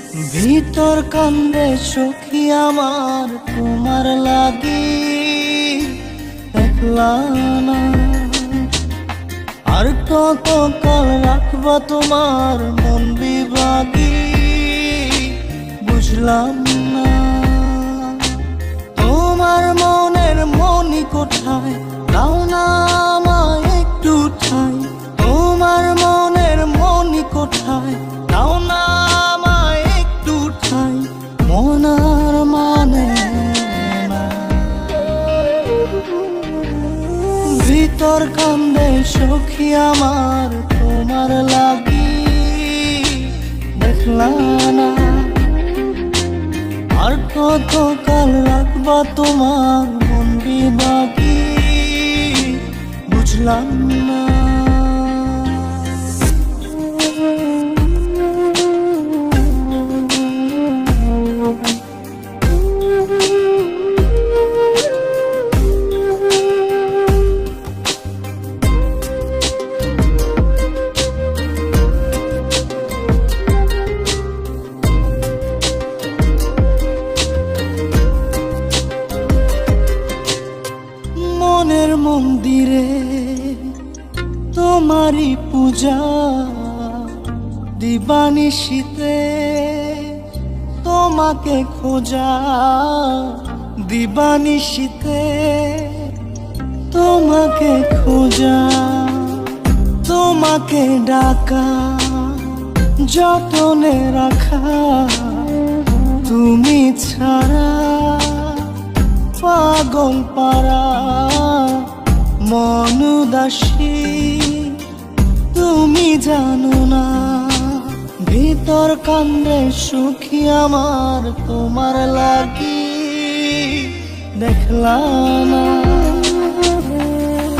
ভিতর কান্দে সখী আমার তোমার লাগি, একলা না। আর কত কাল রাখবা তোমার মন বিভাগী, বুঝলাম না। তোমার মনের মনি কোথায়, দাও না আমায় একটু ঠাই। তোমার মনের মনি কোথায়, দাও না আমায় একটু ঠাই। মন আর মানে না, ভিতর কান্দে সখী আমার তোমার লাগি, দেখলা না। আর কত কাল রাখবা তোমার মন বিভাগী, বুঝলাম না। মনের মন্দিরে তোমারই পূজা, দিবানিশীতে তোমাকে খোঁজা। দিবানিশীতে তোমাকে খোঁজা, তোমাকে ডাকা, যতনে রাখা। তুমি ছাড়া পাগল পারা মন উদাসী, তুমি জানো না। ভিতর কান্দে সুখী আমার তোমার লাগি, দেখলা না।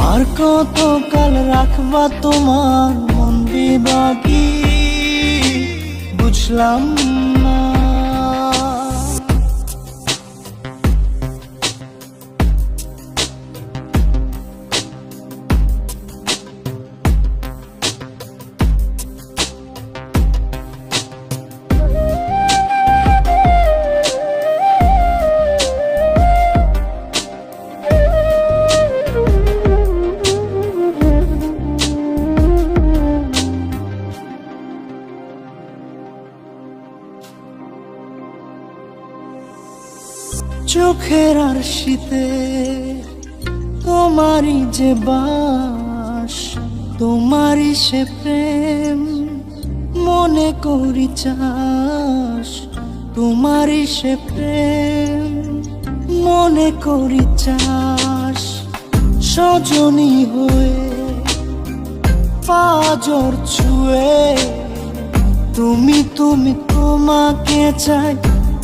আর কত কাল রাখবা তোমার মন বিভাগী, বুঝলাম না। চোখের আরশিতে তোমারই যে বাস, তোমারই সে প্রেম মনে করি চাস। তোমারই সে প্রেম মনে করি চাস। সজনী হয়ে পাজর ছুঁয়ে, তুমি তুমি তোমাকে চাই।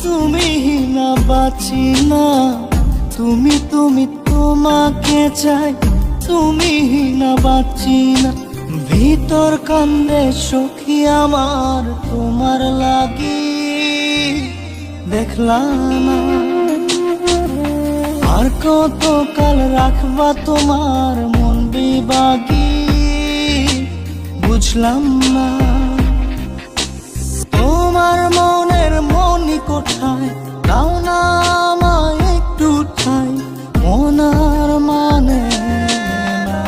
তুমি না বাঁচি না, তুমি তুমি তোমাকে চাই। তুমি না বাঁচি না। ভিতর কান্দে সখী আমার তোমার লাগি, দেখলা না। আর কত কাল রাখবা তোমার মন বিভাগী, বুঝলাম না। তোমার মনের মনি কোথায়, দাও না আমায় একটু ঠাই। মন আর মানে না,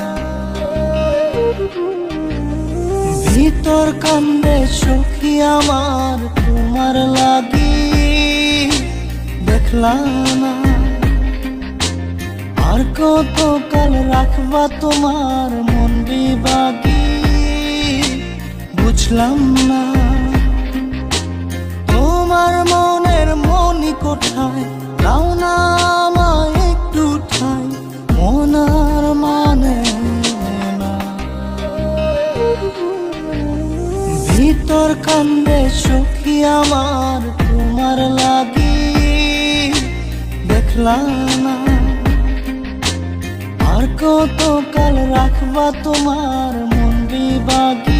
ভিতর কান্দে সখী আমার তোমার লাগি, দেখলা না। আর কত কাল রাখবা তোমার মন বিভাগী, বুঝলাম না। তোমার মনের মনি কোথায়, দাও না আমায় একটু ঠাই। মন আর মানে না, ভিতর কান্দে সখী আমার তোমার লাগি, দেখলা না। আর কত কাল রাখবা তোমার মন বিভাগী,